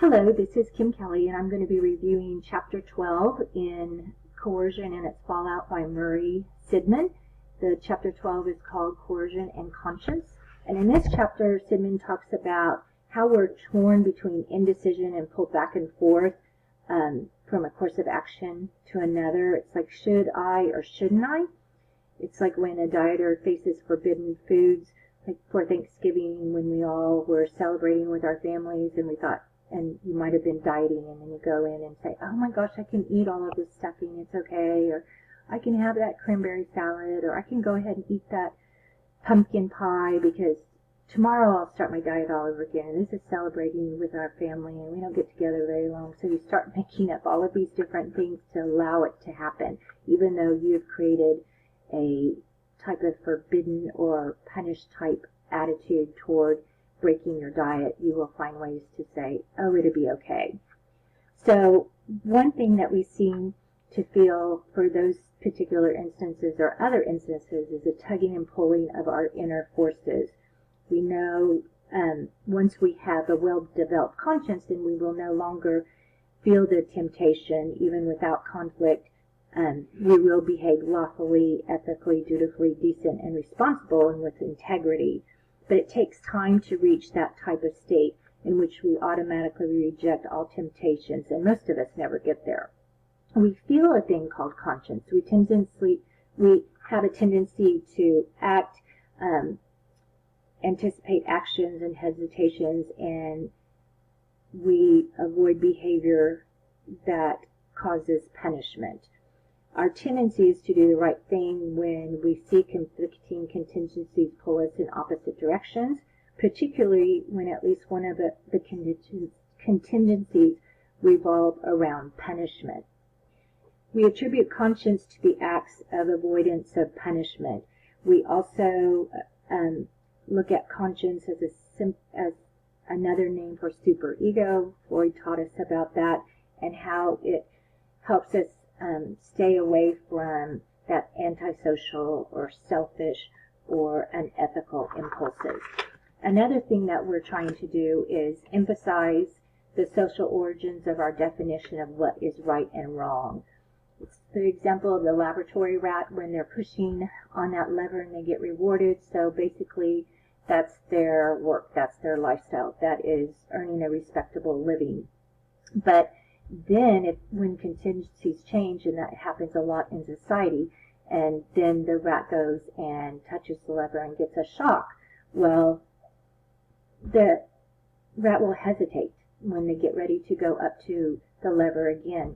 Hello, this is Kim Kelly, and I'm going to be reviewing Chapter 12 in Coercion and its Fallout by Murray Sidman. The Chapter 12 is called Coercion and Conscience. And in this chapter, Sidman talks about how we're torn between indecision and pulled back and forth from a course of action to another. It's like, should I or shouldn't I? It's like when a dieter faces forbidden foods, like for Thanksgiving when we all were celebrating with our families and we thought, and you might have been dieting, and then you go in and say, oh my gosh, I can eat all of this stuffing, it's okay, or I can have that cranberry salad, or I can go ahead and eat that pumpkin pie because tomorrow I'll start my diet all over again. And this is celebrating with our family, and we don't get together very long, so you start making up all of these different things to allow it to happen, even though you've created a type of forbidden or punished type attitude toward breaking your diet. You will find ways to say, oh, it'll be okay. So one thing that we seem to feel for those particular instances or other instances is a tugging and pulling of our inner forces. We know once we have a well-developed conscience, then we will no longer feel the temptation, even without conflict. We will behave lawfully, ethically, dutifully, decent, and responsible, and with integrity. But it takes time to reach that type of state in which we automatically reject all temptations, and most of us never get there. We feel a thing called conscience. We have a tendency to act, anticipate actions and hesitations, and we avoid behavior that causes punishment. Our tendency is to do the right thing when we see conflicting contingencies pull us in opposite directions, particularly when at least one of the contingencies revolve around punishment. We attribute conscience to the acts of avoidance of punishment. We also look at conscience as another name for superego. Freud taught us about that and how it helps us stay away from that antisocial or selfish or unethical impulses. Another thing that we're trying to do is emphasize the social origins of our definition of what is right and wrong. It's the example of the laboratory rat when they're pushing on that lever and they get rewarded. So basically that's their work, that's their lifestyle, that is earning a respectable living. But then when contingencies change, and that happens a lot in society, and then the rat goes and touches the lever and gets a shock, well, the rat will hesitate when they get ready to go up to the lever again.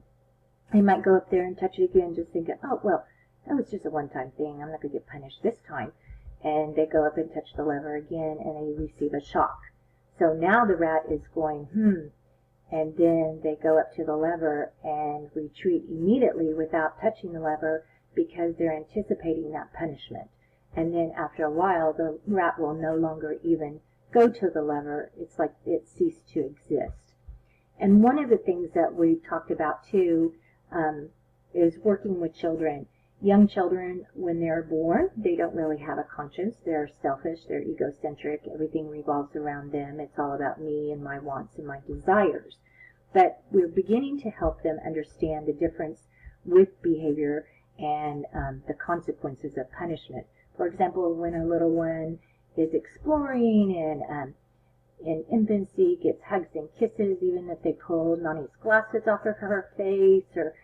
They might go up there and touch it again, just thinking, oh, well, that was just a one-time thing, I'm not going to get punished this time. And they go up and touch the lever again, and they receive a shock. So now the rat is going, and then they go up to the lever and retreat immediately without touching the lever because they're anticipating that punishment. And then after a while, the rat will no longer even go to the lever. It's like it ceased to exist. And one of the things that we've talked about too is working with children. Young children, when they're born, they don't really have a conscience. They're selfish, they're egocentric, everything revolves around them. It's all about me and my wants and my desires. But we're beginning to help them understand the difference with behavior and the consequences of punishment. For example, when a little one is exploring and in infancy gets hugs and kisses, even if they pull Nani's glasses off of her face, or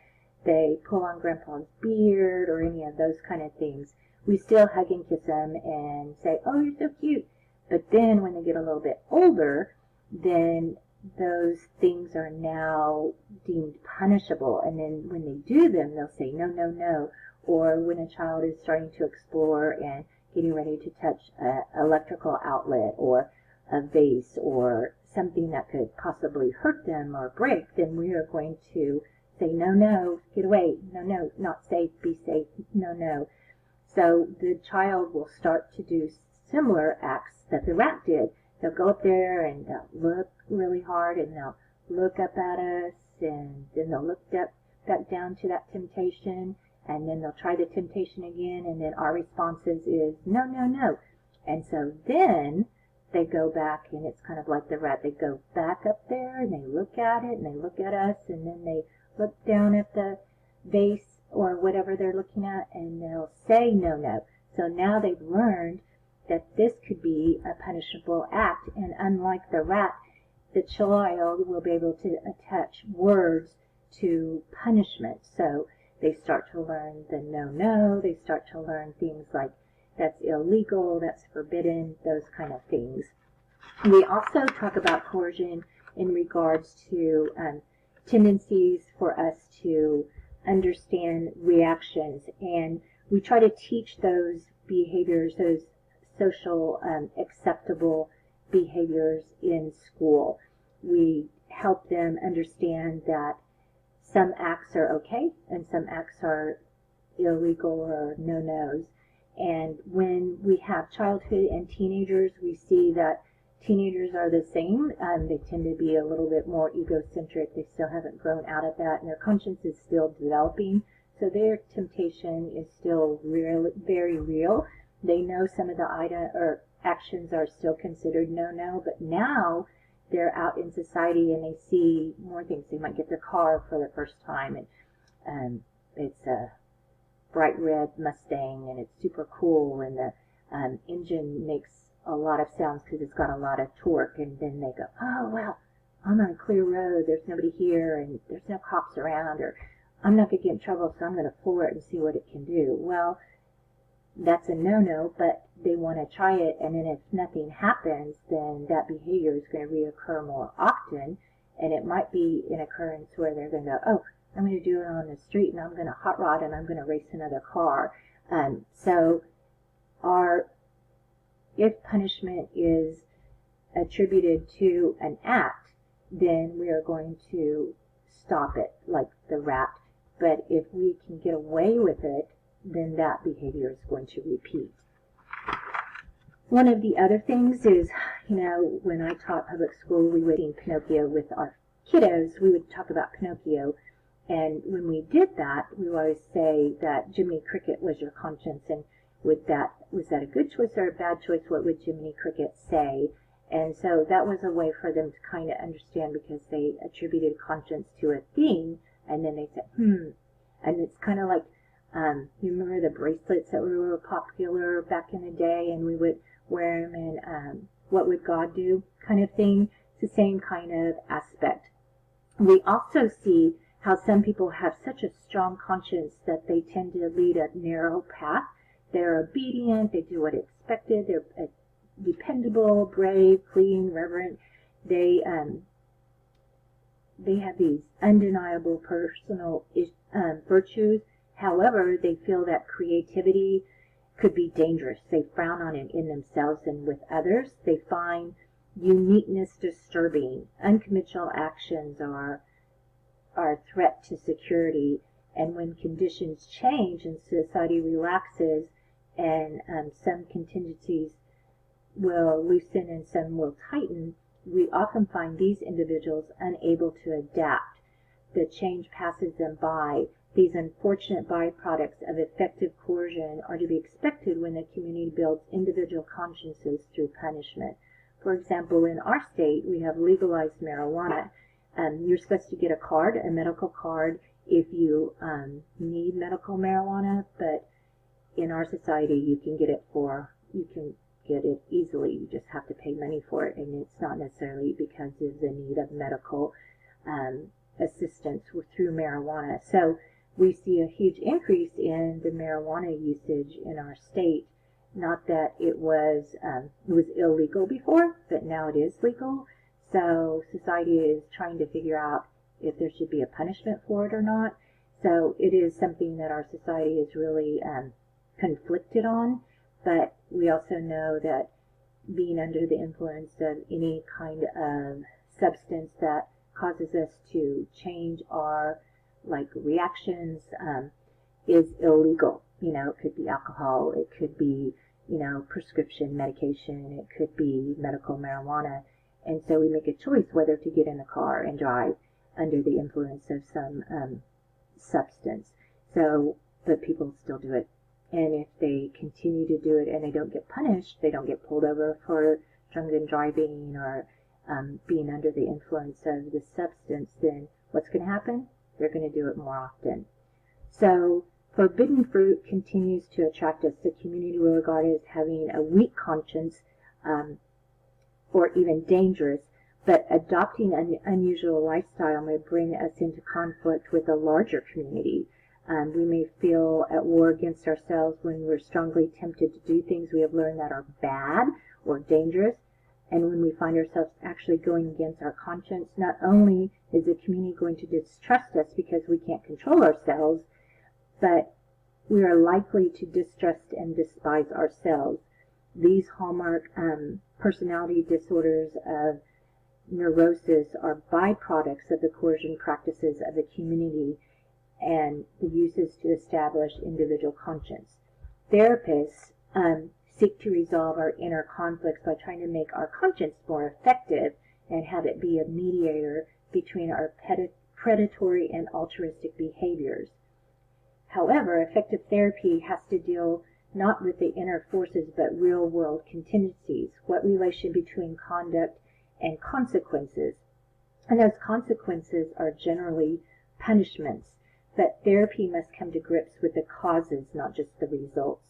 they pull on Grandpa's beard, or any of those kind of things, we still hug and kiss them and say, oh, you're so cute. But then when they get a little bit older, then those things are now deemed punishable. And then when they do them, they'll say, no, no, no. Or when a child is starting to explore and getting ready to touch an electrical outlet or a vase or something that could possibly hurt them or break, then we are going to say, no, no, get away, no, no, not safe, be safe, no, no. So the child will start to do similar acts that the rat did. They'll go up there and they'll look really hard and they'll look up at us, and then they'll look back down to that temptation, and then they'll try the temptation again, and then our responses is no, no, no. And so then they go back, and it's kind of like the rat. They go back up there, and they look at it, and they look at us, and then they look down at the vase or whatever they're looking at, and they'll say no, no. So now they've learned that this could be a punishable act, and unlike the rat, the child will be able to attach words to punishment. So they start to learn the no, no. They start to learn things like that's illegal, that's forbidden, those kind of things. We also talk about coercion in regards to tendencies for us to understand reactions, and we try to teach those behaviors, those social acceptable behaviors in school. We help them understand that some acts are okay and some acts are illegal or no-nos. And when we have childhood and teenagers, we see that teenagers are the same. They tend to be a little bit more egocentric. They still haven't grown out of that, and their conscience is still developing. So their temptation is still very real. They know some of the actions are still considered no-no, but now they're out in society and they see more things. They might get their car for the first time, and it's a bright red Mustang, and it's super cool, and the engine makes a lot of sounds because it's got a lot of torque, and then they go, oh, well, I'm on a clear road, there's nobody here, and there's no cops around, or I'm not going to get in trouble, so I'm going to floor it and see what it can do. Well, that's a no-no, but they want to try it, and then if nothing happens, then that behavior is going to reoccur more often, and it might be an occurrence where they're going to go, oh, I'm going to do it on the street, and I'm going to hot rod, and I'm going to race another car. So if punishment is attributed to an act, then we are going to stop it, like the rat. But if we can get away with it, then that behavior is going to repeat. One of the other things is, when I taught public school, we would sing Pinocchio with our kiddos. We would talk about Pinocchio. And when we did that, we would always say that Jiminy Cricket was your conscience, and was that a good choice or a bad choice? What would Jiminy Cricket say? And so that was a way for them to kind of understand, because they attributed conscience to a thing, and then they said, and it's kind of like, you remember the bracelets that were popular back in the day, and we would wear them, and what would God do kind of thing. It's the same kind of aspect. We also see how some people have such a strong conscience that they tend to lead a narrow path. They're obedient, they do what is expected, they're dependable, brave, clean, reverent. They have these undeniable personal virtues. However, they feel that creativity could be dangerous. They frown on it in themselves and with others. They find uniqueness disturbing. Unconventional actions are a threat to security, and when conditions change and society relaxes, and some contingencies will loosen and some will tighten, we often find these individuals unable to adapt. The change passes them by. These unfortunate byproducts of effective coercion are to be expected when the community builds individual consciences through punishment. For example, in our state, we have legalized marijuana. You're supposed to get a card, a medical card, if you need medical marijuana, but in our society you can get it easily. You just have to pay money for it, and it's not necessarily because of the need of medical assistance through marijuana. So we see a huge increase in the marijuana usage in our state. Not that it was illegal before, but now it is legal. So society is trying to figure out if there should be a punishment for it or not. So it is something that our society is really conflicted on. But we also know that being under the influence of any kind of substance that causes us to change our reactions is illegal. It could be alcohol, it could be prescription medication, it could be medical marijuana. And so we make a choice whether to get in a car and drive under the influence of some substance. But people still do it. And if they continue to do it and they don't get punished, they don't get pulled over for drunken driving or being under the influence of the substance, then what's going to happen? They're going to do it more often. So forbidden fruit continues to attract us. The community will regard it as having a weak conscience or even dangerous, but adopting an unusual lifestyle may bring us into conflict with a larger community. We may feel at war against ourselves when we're strongly tempted to do things we have learned that are bad or dangerous. And when we find ourselves actually going against our conscience, not only is the community going to distrust us because we can't control ourselves, but we are likely to distrust and despise ourselves. These hallmark personality disorders of neurosis are byproducts of the coercion practices of the community and the uses to establish individual conscience. Therapists seek to resolve our inner conflicts by trying to make our conscience more effective and have it be a mediator between our predatory and altruistic behaviors. However, effective therapy has to deal not with the inner forces but real-world contingencies, what relation between conduct and consequences. And those consequences are generally punishments, but therapy must come to grips with the causes, not just the results.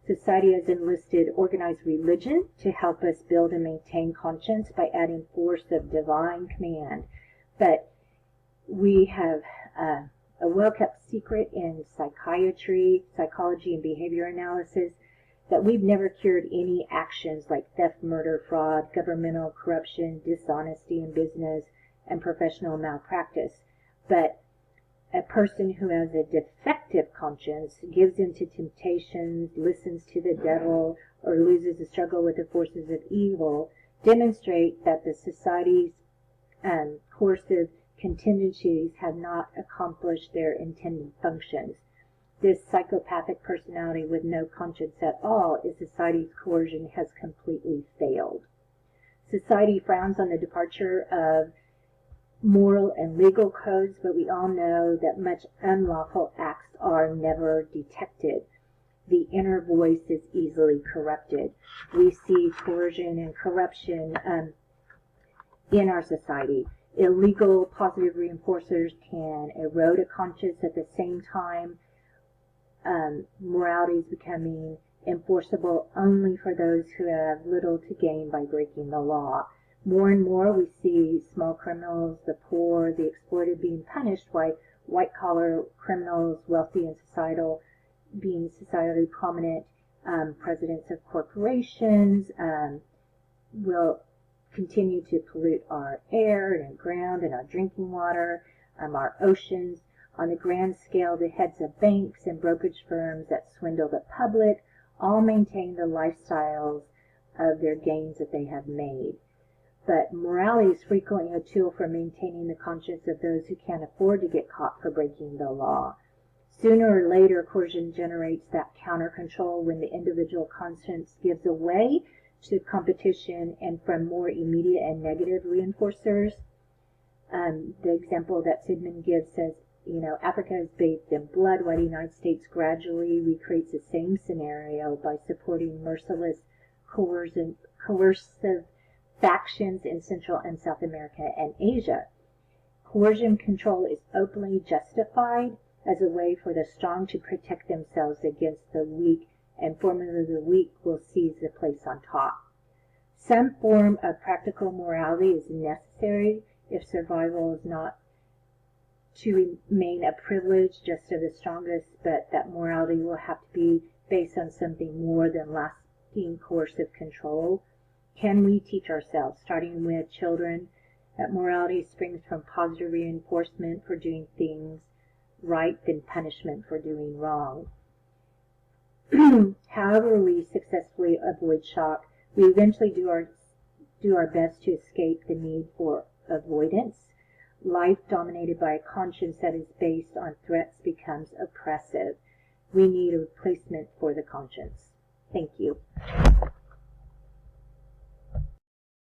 Society has enlisted organized religion to help us build and maintain conscience by adding force of divine command. But we have a well-kept secret in psychiatry, psychology, and behavior analysis that we've never cured any actions like theft, murder, fraud, governmental corruption, dishonesty in business, and professional malpractice. But a person who has a defective conscience, gives in to temptations, listens to the devil, or loses the struggle with the forces of evil, demonstrate that the society's coercive contingencies have not accomplished their intended functions. This psychopathic personality with no conscience at all is society's coercion has completely failed. Society frowns on the departure of moral and legal codes, but we all know that much unlawful acts are never detected. The inner voice is easily corrupted. We see coercion and corruption in our society. Illegal positive reinforcers can erode a conscience. At the same time, morality is becoming enforceable only for those who have little to gain by breaking the law. More and more we see small criminals, the poor, the exploited being punished, while white-collar criminals, wealthy and being societally prominent, presidents of corporations will continue to pollute our air and ground and our drinking water, our oceans. On the grand scale, the heads of banks and brokerage firms that swindle the public all maintain the lifestyles of their gains that they have made. But morality is frequently a tool for maintaining the conscience of those who can't afford to get caught for breaking the law. Sooner or later, coercion generates that counter-control when the individual conscience gives away to competition and from more immediate and negative reinforcers. The example that Sidman gives says, Africa is bathed in blood, while the United States gradually recreates the same scenario by supporting merciless, coercive factions in Central and South America and Asia. Coercion control is openly justified as a way for the strong to protect themselves against the weak, and formerly the weak will seize the place on top. Some form of practical morality is necessary if survival is not to remain a privilege just of the strongest, but that morality will have to be based on something more than lasting coercive control. Can we teach ourselves, starting with children, that morality springs from positive reinforcement for doing things right than punishment for doing wrong? However we successfully avoid shock, we eventually do our best to escape the need for avoidance. Life dominated by a conscience that is based on threats becomes oppressive. We need a replacement for the conscience. Thank you.